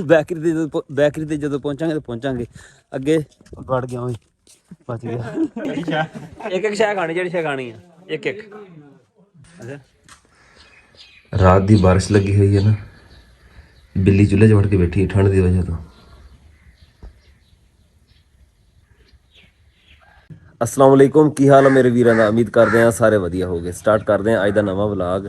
Bakery ਤੇ ਜਦੋਂ ਪਹੁੰਚਾਂਗੇ ਤਾਂ ਪਹੁੰਚਾਂਗੇ। ਅੱਗੇ ਵੜ ਗਿਆ ਓਏ, ਬਚ ਗਿਆ। ਇੱਕ ਸ਼ੈ ਖਾਣੀ, ਜਿਹੜੀ ਸ਼ੈ ਖਾਣੀ ਆ ਇੱਕ। ਅੱਛਾ ਰਾਤ ਦੀ ਬਾਰਿਸ਼ ਲੱਗੀ ਹੋਈ ਹੈ ਨਾ, ਬਿੱਲੀ ਚੁੱਲ੍ਹੇ 'ਚ ਵੜ ਕੇ ਬੈਠੀ ਠੰਡ ਦੀ ਵਜ੍ਹਾ ਤੋਂ। अस्सलाम वालेकुम, की हाल है मेरे वीरां दा? उम्मीद करते हैं सारे वधिया हो गए। स्टार्ट करते हैं अज दा नवां व्लॉग।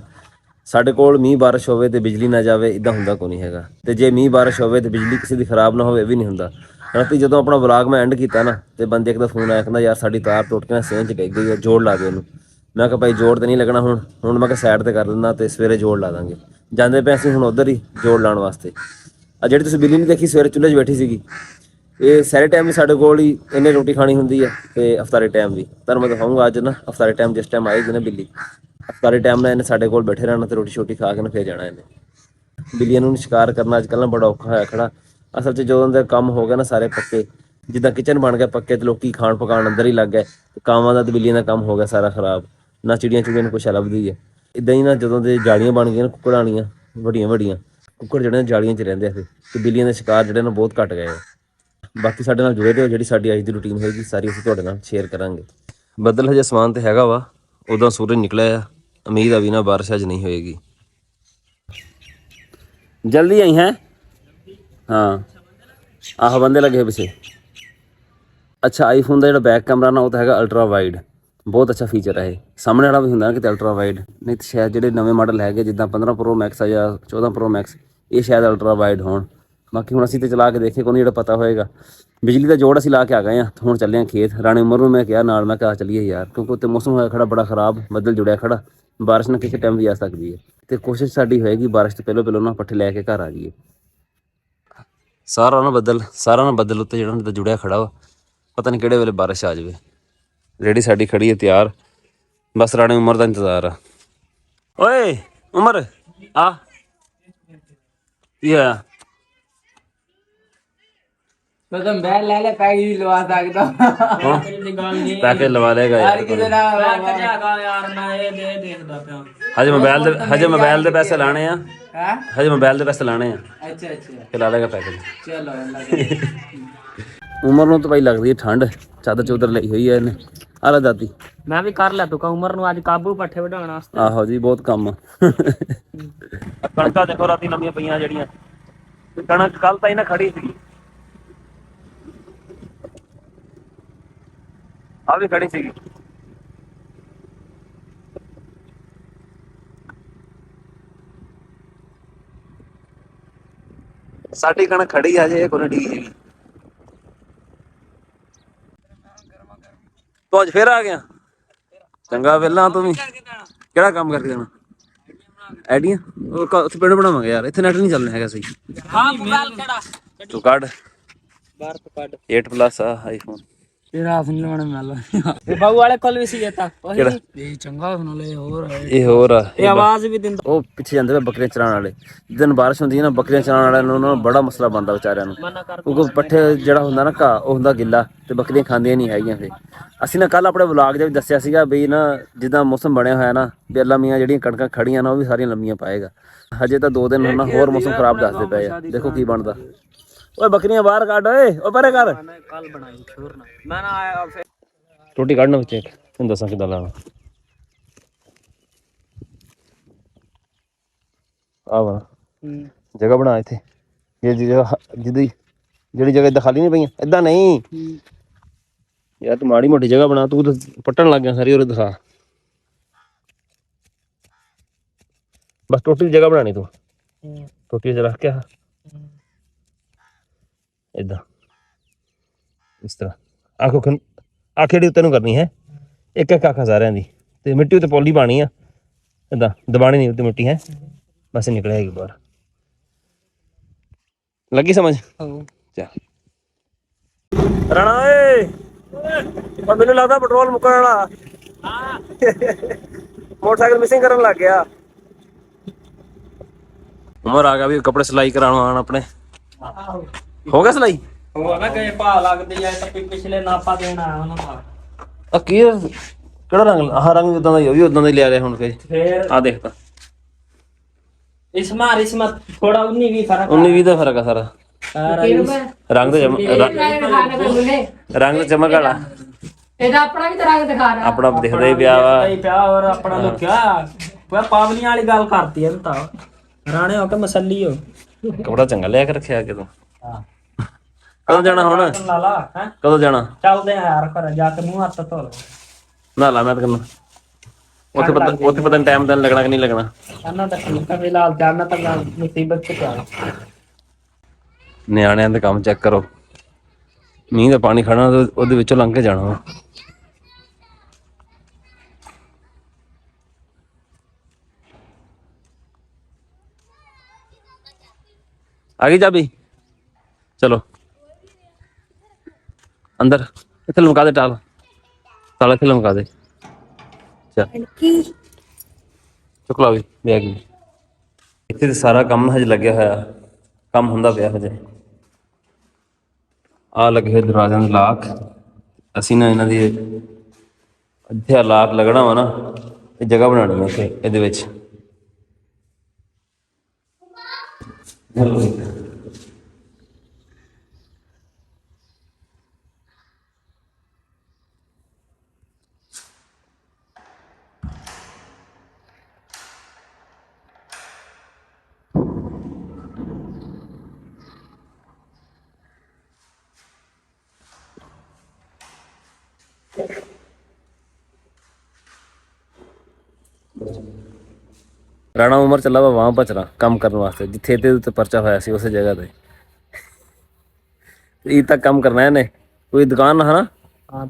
ਸਾਡੇ ਕੋਲ ਮੀਂਹ ਬਾਰਿਸ਼ ਹੋਵੇ ਤੇ ਬਿਜਲੀ ਨਾ ਜਾਵੇ, ਇਦਾਂ ਹੁੰਦਾ ਕੋਈ ਨਹੀਂ ਹੈਗਾ। ਤੇ ਜੇ ਮੀਂਹ ਬਾਰਿਸ਼ ਹੋਵੇ ਤੇ ਬਿਜਲੀ ਕਿਸੇ ਦੀ ਖਰਾਬ ਨਾ ਹੋਵੇ, ਵੀ ਨਹੀਂ ਹੁੰਦਾ। ਰਾਤੀ ਜਦੋਂ ਆਪਣਾ ਵਲੌਗ ਮੈਂ ਐਂਡ ਕੀਤਾ ਨਾ, ਤੇ ਬੰਦੇ ਇੱਕ ਦਾ ਫੋਨ ਆਇਆ, ਕਹਿੰਦਾ ਯਾਰ ਸਾਡੀ ਤਾਰ ਟੁੱਟ ਕੇ ਨਾ ਸੇਨ 'ਚ ਡਿੱਗ ਗਈ ਹੈ, ਜੋੜ ਲਾ ਦੇ ਉਹਨੂੰ। ਮੈਂ ਕਿਹਾ ਭਾਈ ਜੋੜ ਤੇ ਨਹੀਂ ਲੱਗਣਾ ਹੁਣ ਮੈਂ ਕਿਹਾ ਸਾਈਡ ਤੇ ਕਰ ਦਿੰਦਾ ਤੇ ਸਵੇਰੇ ਜੋੜ ਲਾ ਦਾਂਗੇ। ਜਾਂਦੇ ਪਏ ਅਸੀਂ ਹੁਣ ਉੱਧਰ ਹੀ ਜੋੜ ਲਾਉਣ ਵਾਸਤੇ। ਆ ਜਿਹੜੀ ਤੁਸੀਂ ਬਿੱਲੀ ਨਹੀਂ ਦੇਖੀ ਸਵੇਰੇ ਚੁੱਲ੍ਹੇ 'ਚ ਬੈਠੀ ਸੀਗੀ, ਇਹ ਸਾਰੇ ਟਾਈਮ ਵੀ ਸਾਡੇ ਕੋਲ ਹੀ ਇਹਨੇ ਰੋਟੀ ਖਾਣੀ ਹੁੰਦੀ ਹੈ, ਤੇ ਅਫਤਾਰੀ ਟਾਈਮ ਵੀ। ਤੁਹਾਨੂੰ ਮੈਂ ਦਿਖਾਊਂਗਾ ਅੱਜ ਨਾ ਅਫਤਾਰੀ ਟਾਈਮ, ਜਿਸ ਟਾਈਮ ਆਏਗੀ ਨਾ ਬਿੱਲੀ, ਅਫਤਾਰੀ ਟਾਈਮ ਨਾਲ ਇਹਨੇ ਸਾਡੇ ਕੋਲ ਬੈਠੇ ਰਹਿਣਾ ਤੇ ਰੋਟੀ ਛੋਟੀ ਖਾ ਕੇ ਨਾ ਫਿਰ ਜਾਣਾ ਇਹਨੇ। ਬਿੱਲੀਆਂ ਨੂੰ ਸ਼ਿਕਾਰ ਕਰਨਾ ਅੱਜ ਕੱਲ੍ਹ ਨਾ ਬੜਾ ਔਖਾ ਹੋਇਆ ਖੜਾ। ਅਸਲ 'ਚ ਜਦੋਂ ਦੇ ਕੰਮ ਹੋ ਗਿਆ ਨਾ ਸਾਰੇ ਪੱਕੇ, ਜਿੱਦਾਂ ਕਿਚਨ ਬਣ ਗਿਆ ਪੱਕੇ, ਤੇ ਲੋਕੀ ਖਾਣ ਪਕਾਉਣ ਅੰਦਰ ਹੀ ਲੱਗ ਗਏ। ਕਾਵਾਂ ਦਾ ਤੇ ਬਿੱਲੀਆਂ ਦਾ ਕੰਮ ਹੋ ਗਿਆ ਸਾਰਾ ਖਰਾਬ, ਨਾ ਚਿੜੀਆਂ ਚੁੜੀਆਂ ਨੂੰ ਕੁਛ ਲੱਭਦੀ ਹੈ। ਇੱਦਾਂ ਹੀ ਨਾ ਜਦੋਂ ਦੇ ਜਾਲੀਆਂ ਬਣ ਗਈਆਂ ਨਾ ਕੁੱਕੜਾਂ ਵਾਲੀਆਂ ਵੱਡੀਆਂ, ਕੁੱਕੜ ਜਿਹੜੇ ਜਾਲੀਆਂ 'ਚ ਰਹਿੰਦੇ ਆ, ਤੇ ਬਿੱਲੀਆਂ ਦੇ ਸ਼ਿਕਾਰ ਜਿਹੜੇ ਨੇ ਬਹੁਤ ਘੱਟ ਗਏ ਆ। ਬਾਕੀ ਸਾਡੇ ਨਾਲ ਜੁੜੇ ਰਹੋ, ਜਿਹੜੀ ਸਾਡੀ ਅੱਜ ਦੀ ਰੂਟੀਨ ਹੋਏਗੀ ਸਾਰੀ ਅਸੀਂ ਤੁਹਾਡੇ ਨਾਲ ਸ਼ੇਅਰ ਕਰਾਂਗੇ। ਬੱਦਲ ਹਜੇ ਸਮਾਨ ਤੇ ਹੈਗਾ ਵਾ, ਉਦੋਂ ਸੂਰਜ ਨਿਕਲਿਆ ਆ। ਉਮੀਦ ਆ ਵੀ ਨਾ ਬਾਰਿਸ਼ ਅੱਜ ਨਹੀਂ ਹੋਏਗੀ। ਜਲਦੀ ਆਈ ਹੈ? ਹਾਂ ਆਹੋ ਬੰਦੇ ਲੱਗੇ ਪਿੱਛੇ। ਅੱਛਾ ਆਈਫੋਨ ਦਾ ਜਿਹੜਾ ਬੈਕ ਕੈਮਰਾ ਨਾ, ਉਹ ਤਾਂ ਹੈਗਾ ਅਲਟਰਾ ਵਾਈਡ, ਬਹੁਤ ਅੱਛਾ ਫੀਚਰ ਹੈ ਇਹ। ਸਾਹਮਣੇ ਵਾਲਾ ਵੀ ਹੁੰਦਾ ਨਾ ਕਿਤੇ ਅਲਟਰਾ ਵਾਈਡ, ਨਹੀਂ ਤਾਂ ਸ਼ਾਇਦ ਜਿਹੜੇ ਨਵੇਂ ਮਾਡਲ ਹੈਗੇ ਜਿੱਦਾਂ 15 ਪ੍ਰੋ ਮੈਕਸ ਆ ਜਾਂ 14 ਪ੍ਰੋ ਮੈਕਸ, ਇਹ ਸ਼ਾਇਦ ਅਲਟਰਾ ਵਾਈਡ ਹੋਣ। ਬਾਕੀ ਹੁਣ ਅਸੀਂ ਤਾਂ ਚਲਾ ਕੇ ਦੇਖੇ ਕੋਈ, ਜਿਹੜਾ ਪਤਾ ਹੋਏਗਾ। ਬਿਜਲੀ ਦਾ ਜੋੜ ਅਸੀਂ ਲਾ ਕੇ ਆ ਗਏ ਹਾਂ, ਹੁਣ ਚੱਲੇ ਹਾਂ ਖੇਤ। ਰਾਣੀ ਉਮਰ ਨੂੰ ਮੈਂ ਕਿਹਾ ਨਾਲ, ਮੈਂ ਕਿਹਾ ਚੱਲੀਏ ਯਾਰ, ਕਿਉਂਕਿ ਉੱਤੇ ਮੌਸਮ ਹੋਇਆ ਖੜਾ ਬੜਾ ਖ਼ਰਾਬ, ਬੱਦਲ ਜੁੜਿਆ ਖੜਾ, ਬਾਰਿਸ਼ ਨਾ ਕਿਸੇ ਟਾਈਮ ਵੀ ਆ ਸਕਦੀ ਹੈ। ਤੇ ਕੋਸ਼ਿਸ਼ ਸਾਡੀ ਹੋਏਗੀ ਬਾਰਿਸ਼ ਤੋਂ ਪਹਿਲਾਂ ਨਾ ਪੱਠੇ ਲੈ ਕੇ ਘਰ ਆ ਜਾਈਏ। ਸਾਰਾ ਨਾ ਬੱਦਲ ਉੱਤੇ ਜਿਹੜਾ ਜੁੜਿਆ ਖੜਾ ਵਾ, ਪਤਾ ਨਹੀਂ ਕਿਹੜੇ ਵੇਲੇ ਬਾਰਿਸ਼ ਆ ਜਾਵੇ। ਰੇੜੀ ਸਾਡੀ ਖੜੀ ਹੈ ਤਿਆਰ, ਬਸ ਰਾਣੀ ਉਮਰ ਦਾ ਇੰਤਜ਼ਾਰ ਆ। ਓਏ ਉਮਰ ਆ ਕੀ ਹੋਇਆ? ਪੈਕੇ ਲਵਾ ਲੇਗਾ ਯਾਰ, ਹਜੇ ਮੋਬਾਈਲ ਦੇ ਪੈਸੇ ਲਾਣੇ ਆ, ਅੱਛਾ ਲਾ ਲੇਗਾ ਪੈਕੇ। ਉਮਰ ਨੂੰ ਤਾਂ ਭਾਈ ਲੱਗਦੀ ਹੈ ਠੰਡ, ਚਾਦਰ ਚੂਦਰ ਲਈ ਹੋਈ ਹੈ ਇਹਨੇ। ਆਲਾ ਦਾਦੀ ਮੈਂ ਵੀ ਕਰ ਲਿਆ ਤੂੰ ਉਮਰ ਨੂੰ ਅੱਜ ਕਾਬੂ ਪੱਠੇ ਵਢਾਉਣ ਵਾਸਤੇ। ਆਹੋ ਜੀ ਬਹੁਤ ਕੰਮ। ਕਣਕਾਂ ਦੇਖੋ ਰਾਤੀ ਨਵੀਆਂ ਪਈਆਂ ਜਿਹੜੀਆਂ, ਕਣਕ ਕੱਲ ਤਾਂ ਹੀ ਨਾ ਖੜੀ ਸੀ, ਆ ਵੀ ਖੜੀ ਸੀਗੀ। ਸਾਡੀ ਕਣਕ ਖੜੀ ਆ ਜੇ, ਕੋਈ ਢੀ ਹੈਗੀ। ਤੂੰ ਅੱਜ ਫੇਰ ਆ ਗਿਆ? ਚੰਗਾ ਵੇਲਾ ਤੂੰ ਵੀ। ਕਿਹੜਾ ਕੰਮ ਕਰਕੇ ਜਾਣਾ? ਆਈਡੀਆਂ ਉੱਥੇ ਪਿੰਡ ਬਣਾਵਾਂਗੇ ਯਾਰ, ਇੱਥੇ ਨੈਟ ਨਹੀਂ ਚੱਲਣਾ ਹੈਗਾ ਸਹੀ। ਤੂੰ ਕੱਢ 8+ ਆ ਆਈਫੋਨ। ਬਾਊ ਵਾਲੇ ਕੋਲ ਵੀ ਸੀ ਇਹ ਚੰਗਾ, ਇਹ ਹੋਰ ਆ, ਇਹ ਆਵਾਜ਼ ਵੀ ਦਿੰਦਾ। ਉਹ ਪਿੱਛੇ ਜਾਂਦੇ ਬੱਕਰੀਆਂ ਚਰਾਉਣ ਵਾਲੇ, ਜਿੱਦਣ ਬਾਰਿਸ਼ ਹੁੰਦੀ ਹੈ ਨਾ, ਬੱਕਰੀਆਂ ਚਰਾਉਣ ਵਾਲਿਆਂ ਨੂੰ ਬੜਾ ਮਸਲਾ ਬਣਦਾ ਵਿਚਾਰਿਆਂ ਨੂੰ, ਕਿਉਂਕਿ ਪੱਠੇ ਜਿਹੜਾ ਹੁੰਦਾ ਨਾ ਘਾਹ, ਉਹ ਹੁੰਦਾ ਗਿੱਲਾ, ਤੇ ਬੱਕਰੀਆਂ ਖਾਂਦੀਆਂ ਨਹੀਂ ਹੈਗੀਆਂ। ਫਿਰ ਅਸੀਂ ਨਾ ਕੱਲ ਆਪਣੇ ਵਲੌਗ 'ਚ ਵੀ ਦੱਸਿਆ ਸੀਗਾ ਵੀ ਨਾ, ਜਿੱਦਾਂ ਮੌਸਮ ਬਣਿਆ ਹੋਇਆ ਨਾ, ਵੀ ਲੰਮੀਆਂ ਜਿਹੜੀਆਂ ਕਣਕਾਂ ਖੜੀਆਂ ਨਾ, ਉਹ ਵੀ ਸਾਰੀਆਂ ਲੰਮੀਆਂ ਪਾਏਗਾ। ਹਜੇ ਤਾਂ 2 ਦਿਨ ਨਾ ਹੋਰ ਮੌਸਮ ਖਰਾਬ ਦੱਸਦੇ ਪਏ ਆ, ਦੇਖੋ ਕੀ ਬਣਦਾ। ਓਏ ਬੱਕਰੀਆਂ ਬਾਹਰ ਕੱਢ, ਓਏ ਉਹ ਪਰੇ ਕਰ। ਕੱਲ ਬਣਾਈ ਸ਼ੋਰ ਨਾ, ਮੈਂ ਨਾ ਆਇਆ ਫਿਰ ਰੋਟੀ ਕੱਢਣਾ ਵਿੱਚ, ਤੈਨੂੰ ਦੱਸਾਂ ਕਿੱਦਾਂ ਲਾਣਾ। ਆ ਵਾ ਜਗ੍ਹਾ ਬਣਾ ਇੱਥੇ, ਜਿਹੜੀ ਜਗ੍ਹਾ ਏਦਾਂ ਖਾਲੀ ਨਹੀਂ ਪਈਆਂ, ਏਦਾਂ ਨਹੀਂ ਯਾਰ, ਤੂੰ ਮਾੜੀ ਮੋਟੀ ਜਗ੍ਹਾ ਬਣਾ, ਤੂੰ ਤਾਂ ਪੱਟਣ ਲੱਗ ਗਿਆ ਸਾਰੀ। ਉਰੇ ਦਿਖਾ, ਬਸ ਟੋਟੀ ਦੀ ਜਗ੍ਹਾ ਬਣਾਣੀ ਤੂੰ, ਟੋਟੀ 'ਚ ਰੱਖ ਕੇ ਏਦਾਂ ਇਸ ਤਰ੍ਹਾਂ ਆਖ ਜਿਹੜੀ ਉੱਤੇ ਨੂੰ ਕਰਨੀ ਹੈ, ਇੱਕ ਅੱਖ ਸਾਰਿਆਂ ਦੀ, ਤੇ ਮਿੱਟੀ ਉੱਤੇ ਪੌਲੀ ਪਾਣੀ ਆ, ਏਦਾਂ ਦਬਾਣੀ ਨਹੀਂ ਉੱਤੇ ਮਿੱਟੀ ਹੈ, ਬਸ ਨਿਕਲ ਆਏਗੀ ਬਾਹਰ। ਲੱਗੀ ਸਮਝ? ਚੱਲ ਰਾਣਾ ਓਏ, ਮੈਨੂੰ ਲੱਗਦਾ ਪੈਟਰੋਲ ਮੁੱਕਣ ਵਾਲਾ, ਮੋਟਰਸਾਈਕਲ ਮਿਸਿੰਗ ਕਰਨ ਲੱਗ ਗਿਆ। ਉਮਰ ਆ ਗਿਆ ਵੀ ਕੱਪੜੇ ਸਿਲਾਈ ਕਰਾਉਣ ਆਪਣੇ। ਹੋ ਗਿਆ ਸਿਲਾਈ? ਪਿਛਲੇ ਨਾਪਾ ਦੇਣ ਆਇਆ ਉਹਨਾਂ ਦਾ। ਆ ਕੀ ਕਿਹੜਾ ਰੰਗ? ਆਹ ਰੰਗ ਉਦਾਂ ਦਾ ਹੀ, ਉਹ ਵੀ ਉਦਾਂ ਦਾ ਹੀ ਲਿਆ ਰਿਹਾ ਹੁਣ। ਫਿਰ ਆ ਦੇਖ ਤਾਂ इसमें थोड़ा 19-20 फर्क 19-20 ਦਾ ਫਰਕ ਆ ਸਾਰਾ ਰੰਗ ਤੇ ਰੰਗ ਤੇ ਚਮਕ ਵਾਲਾ ਇਹਦਾ ਆਪਣਾ ਵੀ ਤਰ੍ਹਾਂ ਦਿਖਾ ਰਿਹਾ ਆਪਣਾ ਦਿਖਦਾ ਹੀ ਪਿਆ ਵਾ ਪਿਆ ਔਰ ਆਪਣਾ ਲੁਕਿਆ ਪਾਵਲੀਆਂ ਵਾਲੀ ਗੱਲ ਕਰਤੀ ਹੈ ਤਾਂ ਰਾਣੇ ਹੋ ਕੇ ਮਸੱਲੀ ਹੋ ਕਪੜਾ ਚੰਗਾ ਲਿਆ ਕੇ ਰੱਖਿਆ ਕਿਦੋਂ ਹਾਂ ਕਦੋਂ ਜਾਣਾ ਹੁਣ ਲਾ ਲਾ ਹੈ ਕਦੋਂ ਜਾਣਾ ਚੱਲਦੇ ਆ ਯਾਰ ਘਰ ਜਾ ਕੇ ਮੂੰਹ ਹੱਥ ਧੋ ਲਓ ਨਾ ਲਾ ਮੈਂ ਤਾਂ ਕਰਨਾ ਉੱਥੇ ਪਤਾ ਨਹੀਂ ਟਾਈਮ ਤਾਂ ਲੱਗਣਾ ਕਿ ਨਹੀਂ ਲੱਗਣਾ ਅੰਨਾ ਤਾਂ ਠੀਕ ਹੈ ਫਿਲਹਾਲ ਜਾਣਾ ਤਾਂ ਮੁਸੀਬਤ ਚ ਪਿਆ ਨਿਆਣਿਆਂ ਦੇ ਕੰਮ ਚੈੱਕ ਕਰੋ ਮੀਂਹ ਦਾ ਪਾਣੀ ਖੜਾ ਉਹਦੇ ਵਿੱਚੋਂ ਲੰਘ ਕੇ ਜਾਣਾ ਵਾ ਆ ਗਈ ਚਾਬੀ ਚਲੋ ਅੰਦਰ ਇੱਥੇ ਲਮਕਾ ਦੇ ਟਾਲ ਤਾਲਾ ਇੱਥੇ ਲਮਕਾ ਦੇ ਚੱਲ ਚੁੱਕ ਲਾ ਵੀ ਬੈਗ ਵੀ ਇੱਥੇ ਤੇ ਸਾਰਾ ਕੰਮ ਹਜੇ ਲੱਗਿਆ ਹੋਇਆ ਕੰਮ ਹੁੰਦਾ ਪਿਆ ਹਜੇ ਆ ਲੱਗੇ ਹੋਏ ਦਰਵਾਜ਼ਿਆਂ ਦੇ ਲਾਕ ਅਸੀਂ ਨਾ ਇਹਨਾਂ ਦੀ ਇੱਥੇ ਲਾਕ ਲੱਗਣਾ ਵਾ ਨਾ ਇਹ ਜਗ੍ਹਾ ਬਣਾਉਣੀ ਹੈ ਇੱਥੇ ਇਹਦੇ ਵਿੱਚ ਰਾਣਾ ਉਮਰ ਚੱਲਾ ਵਾ ਵਾਂ ਭਚਰਾ ਕੰਮ ਕਰਨ ਵਾਸਤੇ ਜਿੱਥੇ ਇਹਦੇ ਉੱਤੇ ਪਰਚਾ ਹੋਇਆ ਸੀ ਉਸੇ ਜਗ੍ਹਾ ਤੇ ਇਹ ਤੱਕ ਕੰਮ ਕਰਨਾ ਇਹਨੇ ਕੋਈ ਦੁਕਾਨ ਹੈ ਨਾ ਹਾਂ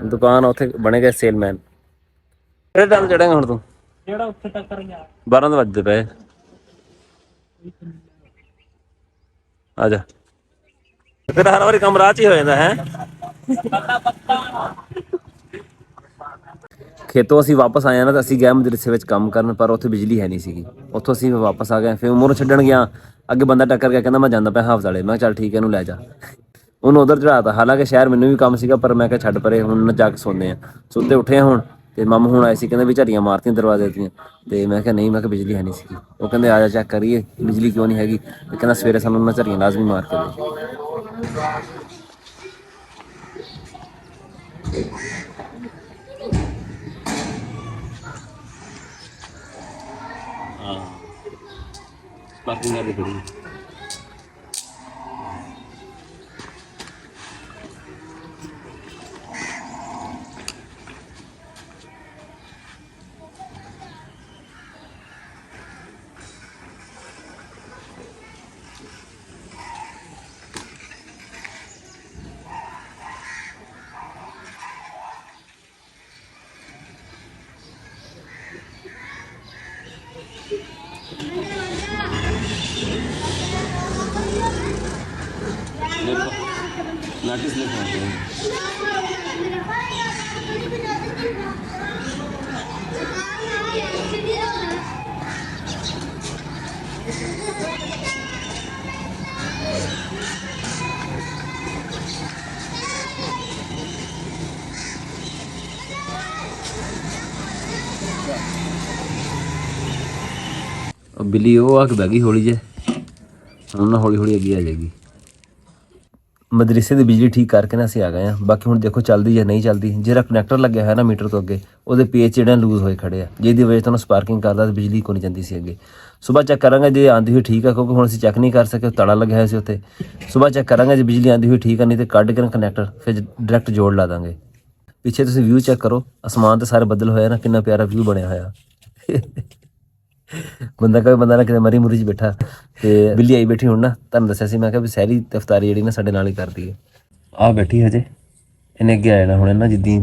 ਦੁਕਾਨ ਉੱਥੇ ਬਣੇਗਾ ਸੇਲਮੈਨ ਕਿਹੜੇ ਟਾਈਮ ਚੜੇਗਾ ਹੁਣ ਤੂੰ ਜਿਹੜਾ ਉੱਥੇ ਤੱਕ ਕਰ ਗਿਆ 12 ਵਜੇ ਪਏ ਆ ਜਾ ਤੇਰਾ ਹਰ ਵਾਰੀ ਕੰਮ ਰਾਹ 'ਚ ਹੀ ਹੋ ਜਾਂਦਾ ਹੈ ਖੇਤੋਂ ਅਸੀਂ ਵਾਪਸ ਆਏ ਨਾ ਤਾਂ ਅਸੀਂ ਗਏ ਮਦਰਸੇ ਵਿੱਚ ਕੰਮ ਕਰਨ ਪਰ ਉੱਥੇ ਬਿਜਲੀ ਹੈ ਨਹੀਂ ਸੀਗੀ ਉੱਥੋਂ ਅਸੀਂ ਵਾਪਸ ਆ ਗਏ ਫਿਰ ਉਮਰ ਛੱਡਣ ਗਿਆ ਅੱਗੇ ਬੰਦਾ ਟੱਕਰ ਗਿਆ ਕਹਿੰਦਾ ਮੈਂ ਜਾਂਦਾ ਪਿਆ ਹਾਫਜ਼ਾਲੇ ਮੈਂ ਕਿਹਾ ਚੱਲ ਠੀਕ ਹੈ ਇਹਨੂੰ ਲੈ ਜਾ ਉਹਨੂੰ ਉਧਰ ਚੜਾਤਾ ਹਾਲਾਂਕਿ ਸ਼ਹਿਰ ਮੈਨੂੰ ਵੀ ਕੰਮ ਸੀਗਾ ਪਰ ਮੈਂ ਕਿਹਾ ਛੱਡ ਪਰੇ ਹੁਣ ਜਾ ਕੇ ਸੌਂਦੇ ਆ ਸੁੱਤੇ ਉੱਠੇ ਹੁਣ ਤੇ ਮਾਮੂ ਹੁਣ ਆਏ ਸੀ ਕਹਿੰਦੇ ਵੀ ਝੜੀਆਂ ਮਾਰਤੀਆਂ ਦਰਵਾਜ਼ੇ ਦੀਆਂ ਤੇ ਮੈਂ ਕਿਹਾ ਨਹੀਂ ਮੈਂ ਕਿਹਾ ਬਿਜਲੀ ਹੈ ਨਹੀਂ ਸੀਗੀ ਉਹ ਕਹਿੰਦੇ ਆ ਜਾ ਚੈੱਕ ਕਰੀਏ ਬਿਜਲੀ ਕਿਉਂ ਨਹੀਂ ਹੈਗੀ ਤੇ ਕਹਿੰਦਾ ਸਵੇਰੇ ਸਾਨੂੰ ਉਹਨਾਂ ਝੜੀਆਂ ਲਾਜ਼ਮੀ ਮਾਰ ਕੇ ਦੇ ਪਾਰਕਿੰਗ ਕਰ ਦੇ नोटिस लिखवाते हैं बिल्ली वो आके बैगी हौली जे हम ना हौली हौली अगे आ जाएगी ਮਦਰਸੇ ਦੀ ਬਿਜਲੀ ਠੀਕ ਕਰਕੇ ਨਾ ਅਸੀਂ ਆ ਗਏ ਆ ਬਾਕੀ ਹੁਣ ਦੇਖੋ ਚੱਲਦੀ ਜਾਂ ਨਹੀਂ ਚੱਲਦੀ ਜਿਹੜਾ ਕਨੈਕਟਰ ਲੱਗਿਆ ਹੋਇਆ ਨਾ ਮੀਟਰ ਤੋਂ ਅੱਗੇ ਉਹਦੇ ਪੇਚ ਜਿਹੜੇ ਲੂਜ਼ ਹੋਏ ਖੜੇ ਆ ਜਿਹਦੀ ਵਜ੍ਹਾ ਤੋਂ ਸਪਾਰਕਿੰਗ ਕਰਦਾ ਤੇ ਬਿਜਲੀ ਕੋਈ ਨਹੀਂ ਜਾਂਦੀ ਸੀ ਅੱਗੇ ਸਵੇਰ ਚੈੱਕ ਕਰਾਂਗੇ ਜੇ ਆਂਦੀ ਹੋਈ ਠੀਕ ਆ ਕਿਉਂਕਿ ਹੁਣ ਅਸੀਂ ਚੈੱਕ ਨਹੀਂ ਕਰ ਸਕੇ ਤਾਲਾ ਲੱਗਿਆ ਹੋਇਆ ਸੀ ਉੱਥੇ ਸਵੇਰ ਚੈੱਕ ਕਰਾਂਗੇ ਜੇ ਬਿਜਲੀ ਆਂਦੀ ਹੋਈ ਠੀਕ ਆ ਨਹੀਂ ਤੇ ਕੱਢ ਕੇ ਕਨੈਕਟਰ ਫਿਰ ਡਾਇਰੈਕਟ ਜੋੜ ਲਾ ਦਾਂਗੇ ਪਿੱਛੇ ਤੁਸੀਂ ਵਿਊ ਚੈੱਕ ਕਰੋ ਅਸਮਾਨ ਤੇ ਸਾਰੇ ਬੱਦਲ ਹੋਇਆ ਨਾ ਕਿੰਨਾ ਪਿਆਰਾ ਵਿਊ ਬਣਿਆ ਹੋਇਆ ਬੰਦਾ ਨਾ ਕਿਤੇ ਮਰੀ ਮੁਰੀ 'ਚ ਬੈਠਾ ਤੇ ਬਿੱਲੀ ਆਈ ਬੈਠੀ ਹੁਣ ਨਾ ਤੁਹਾਨੂੰ ਦੱਸਿਆ ਸੀ ਮੈਂ ਕਿਹਾ ਵੀ ਸਹਿਰੀ ਤਫਤਾਰੀ ਜਿਹੜੀ ਨਾ ਸਾਡੇ ਨਾਲ ਹੀ ਕਰਦੀ ਹੈ ਆਹ ਬੈਠੀ ਹਜੇ ਇਹਨੇ ਅੱਗੇ ਆ ਜਾਣਾ ਹੁਣ ਨਾ ਜਿੱਦੀ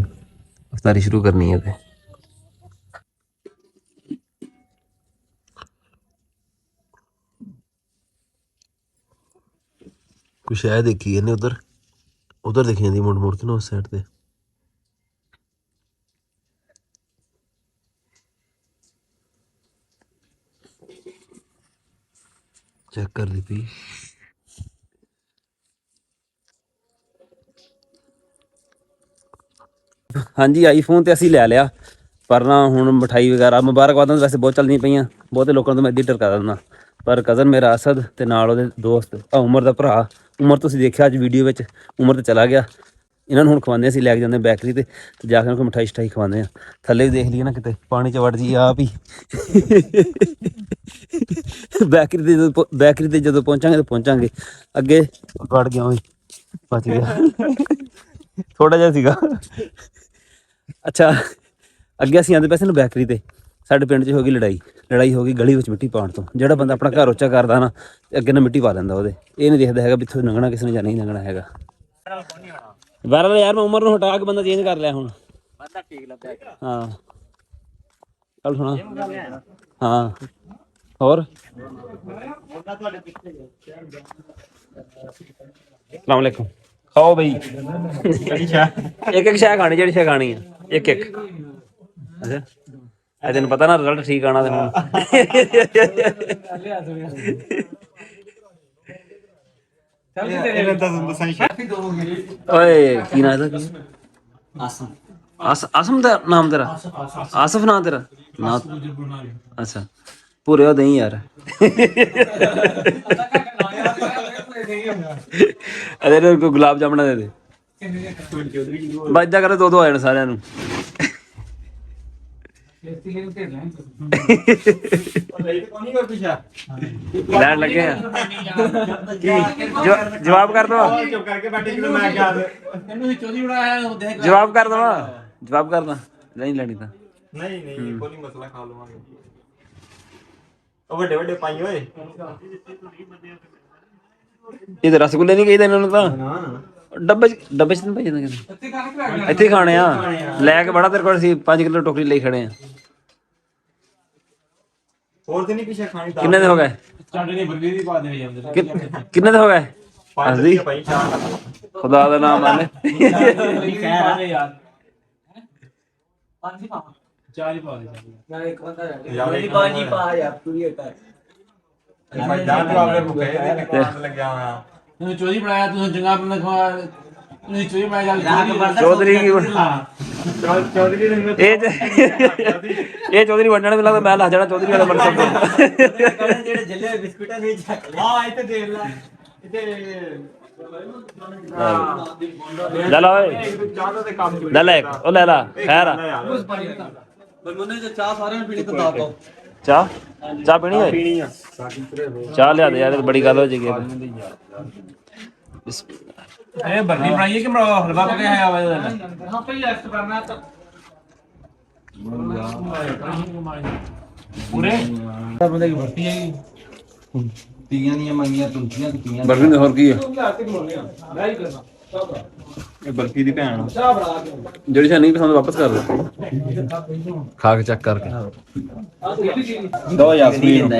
ਤਫਤਾਰੀ ਸ਼ੁਰੂ ਕਰਨੀ ਹੈ ਤੇ ਕੁਛ ਹੈ ਦੇਖੀ ਇਹਨੇ ਉਧਰ ਦੇਖੀ ਜਾਂਦੀ ਮੁੜ ਕੇ ਨਾ ਉਸ ਸਾਈਡ ਤੇ चेक कर ली थी हाँ जी आईफोन तो असी लै लिया पर ना हुण मिठाई वगैरह मुबारकबादां वैसे बहुत चलनी पईयां बहुते लोगों तो मैं इद्दां डर कर दिंदा ਪਰ ਕਜ਼ਨ ਮੇਰਾ ਅਸਦ ਤੇ ਨਾਲ ਉਹਦੇ ਦੋਸਤ ਉਮਰ ਦਾ ਭਰਾ। ਉਮਰ ਤੁਸੀਂ ਦੇਖਿਆ ਅੱਜ ਵੀਡੀਓ ਵਿੱਚ, ਉਮਰ ਤੇ ਚਲਾ ਗਿਆ। ਇਹਨਾਂ ਨੂੰ ਹੁਣ ਖਵਾਉਂਦੇ ਅਸੀਂ, ਲੈ ਕੇ ਜਾਂਦੇ ਬੈਕਰੀ ਤੇ ਜਾ ਕੇ ਉਹਨਾਂ ਕੋਲ ਮਿਠਾਈ ਸ਼ਠਾਈ ਖਵਾਉਂਦੇ ਆ। ਥੱਲੇ ਵੀ ਦੇਖ ਲਈਏ ਨਾ ਕਿਤੇ ਪਾਣੀ 'ਚ ਵੜ ਜੀ ਆਪ ਹੀ। ਬੈਕਰੀ ਤੇ ਜਦੋਂ ਪਹੁੰਚਾਂਗੇ ਤਾਂ ਪਹੁੰਚਾਂਗੇ। ਅੱਗੇ ਵੜ ਗਿਆ ਉਹੀ, ਬਚ ਗਿਆ ਥੋੜਾ ਜਿਹਾ ਸੀਗਾ। ਅੱਛਾ, ਅੱਗੇ ਅਸੀਂ ਆਉਂਦੇ ਪਏ ਸੀ ਨਾ ਬੈਕਰੀ ਤੇ, ਸਾਡੇ ਪਿੰਡ 'ਚ ਹੋ ਗਈ ਲੜਾਈ ਹੋ ਗਈ ਗਲੀ ਵਿੱਚ ਮਿੱਟੀ ਪਾਉਣ ਤੋਂ। ਜਿਹੜਾ ਬੰਦਾ ਆਪਣਾ ਘਰ ਉੱਚਾ ਕਰਦਾ ਨਾ ਤੇ ਅੱਗੇ ਨਾ ਮਿੱਟੀ ਪਾ ਲੈਂਦਾ ਉਹਦੇ। ਇਹ ਨਹੀਂ ਦੇਖਦਾ ਹੈਗਾ ਵੀ ਇੱਥੋਂ ਲੰਘਣਾ ਕਿਸੇ ਨੇ ਜਾਂ ਨਹੀਂ ਲੰਘਣਾ ਹੈਗਾ। ਬਹਿਰਲ ਯਾਰ ਮੈਂ ਉਮਰ ਨੂੰ ਹਟਾ ਕੇ ਬੰਦਾ ਚੇਂਜ ਕਰ ਲਿਆ ਹੁਣ। ਹਾਂ ਚੱਲ ਸੁਣਾ। ਹਾਂ ਹੋਰ ਸਲਾਮ ਅਲੈਕੁਮ। ਖਾਓ ਬਈ, ਇੱਕ ਇੱਕ ਸ਼ਾਹ ਖਾਣੀ ਜਿਹੜੀ ਸ਼ਾਹ ਖਾਣੀ ਆ, ਇੱਕ ਇੱਕ। ਅੱਛਾ ਇਹ ਤੈਨੂੰ ਪਤਾ ਨਾ ਰਿਜ਼ਲਟ ਠੀਕ ਆਣਾ ਤੈਨੂੰ। ਓਏ ਕੀ ਨਾਂ ਇਹਦਾ? ਆਸਮ ਦਾ ਨਾਮ ਤੇਰਾ? ਆਸਫ ਨਾਂ ਤੇਰਾ? ਨਾ ਅੱਛਾ ਪੂਰੇ ਉਹਦੇ ਹੀ ਯਾਰ। ਅਰੇ ਕੋਈ ਗੁਲਾਬ ਜਾਮਣਾ ਦੇ ਦੇ। ਬੱਜਦਾ ਕਰੇ ਦੋ ਆ ਜਾਣ ਸਾਰਿਆਂ ਨੂੰ। ਲੈਣ ਲੱਗੇ ਆ ਜਵਾਬ ਕਰ ਦਵਾ। ਜਵਾਬ ਕਰ ਦਵਾ, ਜਵਾਬ ਕਰਦਾ ਨਹੀਂ ਲੈਣੀ ਤਾਂ ਨਹੀਂ ਕੋਈ ਮਸਲਾ, ਖਾ ਲਵਾਂਗੇ। ਉਹ ਵੱਡੇ ਵੱਡੇ ਪਾਈ ਓਏ। ਇਹ ਤਾਂ ਰਸਗੁੱਲੇ ਨਹੀਂ ਕਹੀਦਾ ਇਹਨਾਂ ਨੂੰ ਤਾਂ। ਡੱਬੇ ਚ ਨਹੀਂ ਭਾਈ ਜਾਂਦਾ, ਇੱਥੇ ਖਾਣੇ ਆ। ਲੈ ਕੇ ਬੜਾ ਤੇਰੇ ਕੋਲ ਅਸੀਂ 5 ਕਿਲੋ ਟੋਕਰੀ ਲਈ ਖੜੇ ਆ। ਹੋਰ ਤੇ ਨਹੀਂ ਪਿੱਛੇ ਖਾਣੀ। ਕਿੰਨੇ ਦੇ ਹੋ ਗਏ? ਕਿੰਨੇ ਦੇ ਹੋ ਗਏ? ਖੁਦਾ ਦਾ ਨਾਮ ਆਲੇ। ਚੌਧਰੀ ਬਣਾਇਆ ਤੂੰ ਚੰਗਾ ਬੰਦਾ ਖਵਾ। ਚੌਧਰੀ ਬਣਾਇਆ ਚੌਧਰੀ ਇਹ ਚੌਧਰੀ ਵੰਡਣ ਵੀ ਲੱਗਦਾ ਮੈਂ ਲੱਗ ਜਾਣਾ ਚੌਧਰੀ ਵਾਲਾ ਮਨਸਬ ਤੋਂ। ਜਿਹੜੇ ਜੱਲੇ ਬਿਸਕੁਟਾਂ ਨਹੀਂ ਚੱਕ ਹਾਂ ਇੱਥੇ ਦੇਖ ਲੈ ਇੱਥੇ ਲੈ ਲਾ ਓਏ ਲੈ ਲੈ ਉਹ ਲੈ ਲਾ ਖੈਰ ਆ। ਚਾਹ ਸਾਰਿਆਂ ਨੂੰ ਪੀਣੀ ਤਾਂ ਦੱਸ ਦੋ। ਚਾਹ ਪੀਣੀ ਹੈ? ਪੀਣੀ ਆ ਚਾਹ ਲਿਆ ਦੇ ਯਾਰ, ਬੜੀ ਗੱਲ ਹੋ ਜਾਏਗੀ। ਇਹ ਬਰਫੀ ਬਣਾਈਏ ਕਿ ਹਲਵਾ ਪਕਾਇਆ ਹੈ? ਹਾਂ ਪਹਿਲੇ ਰੈਸਟ ਕਰਨਾ ਤਾਂ ਪੂਰੇ ਬੰਦੇ ਦੀ ਬਰਫੀ ਹੈਗੀ। ਤੀਆਂ ਦੀਆਂ ਮੰਗੀਆਂ ਤੁਲਸੀਆਂ ਕੀਤੀਆਂ। ਬਰਫੀ ਦੇ ਹੋਰ ਕੀ ਆ? ਇਹ ਬਰਫੀ ਦੀ ਭੈਣ ਜਿਹੜੀ ਸ਼ਾ ਨਹੀਂ ਪਸੰਦ ਵਾਪਸ ਕਰ ਦੇ, ਖਾ ਕੇ ਚੈੱਕ ਕਰਕੇ। ਦੋ ਯਾਸਮੀਨ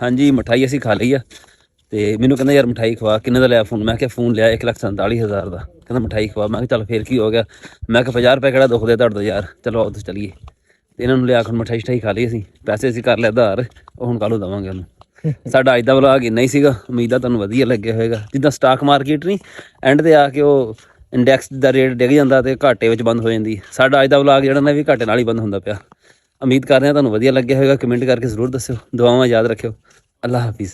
ਹਾਂਜੀ ਮਠਾਈ ਅਸੀਂ ਖਾ ਲਈ ਆ ਤੇ ਮੈਨੂੰ ਕਹਿੰਦਾ ਯਾਰ ਮਠਾਈ ਖਵਾ। ਕਿੰਨੇ ਦਾ ਲਿਆ ਫੋਨ? ਮੈਂ ਕਿਹਾ ਫੋਨ ਲਿਆ 1,47,000 ਦਾ। ਕਹਿੰਦਾ ਮਠਾਈ ਖਵਾ। ਮੈਂ ਕਿਹਾ ਚੱਲ ਫੇਰ ਕੀ ਹੋ ਗਿਆ। ਮੈਂ ਕਿਹਾ 50 ਰੁਪਏ ਕਿਹੜਾ ਦੁਖਦੇ ਤੁਹਾਡੇ ਤੋਂ ਯਾਰ, ਚਲੋ ਆਓ ਤੁਸੀਂ ਚੱਲੀਏ। ਤੇ ਇਹਨਾਂ ਨੂੰ ਲਿਆ ਕੇ ਮਠਾਈ ਸ਼ਠਾਈ ਖਾ ਲਈ ਅਸੀਂ। ਪੈਸੇ ਅਸੀਂ ਕਰ ਲਿਆ ਉਧਾਰ, ਉਹ ਹੁਣ ਕੱਲ੍ਹ ਨੂੰ ਦੇਵਾਂਗੇ ਉਹਨੂੰ। ਸਾਡਾ ਅੱਜ ਦਾ ਵਲੌਗ ਇੰਨਾ ਹੀ ਸੀਗਾ। ਉਮੀਦ ਆ ਤੁਹਾਨੂੰ ਵਧੀਆ ਲੱਗਿਆ ਹੋਵੇਗਾ। ਜਿੱਦਾਂ ਸਟਾਕ ਮਾਰਕੀਟ ਨਹੀਂ ਐਂਡ ਤੇ ਆ ਕੇ ਉਹ ਇੰਡੈਕਸ ਦਾ ਰੇਟ ਡਿੱਗ ਜਾਂਦਾ ਤੇ ਘਾਟੇ ਵਿੱਚ ਬੰਦ ਹੋ ਜਾਂਦੀ। ਸਾਡਾ ਅੱਜ ਦਾ ਵਲੌਗ ਜਿਹੜਾ ਨਾ ਵੀ ਘਾਟੇ ਨਾਲ ਹੀ ਬੰਦ ਹੁੰਦਾ ਪਿਆ। ਉਮੀਦ ਕਰਦੇ ਹਾਂ ਤੁਹਾਨੂੰ ਵਧੀਆ ਲੱਗਿਆ ਹੋਵੇਗਾ। ਕਮੈਂਟ ਕਰਕੇ ਜ਼ਰੂਰ ਦੱਸਿਓ। ਦੁਆਵਾਂ ਯਾਦ ਰੱਖਿਓ। ਅੱਲਾ ਹਾਫਿਜ਼।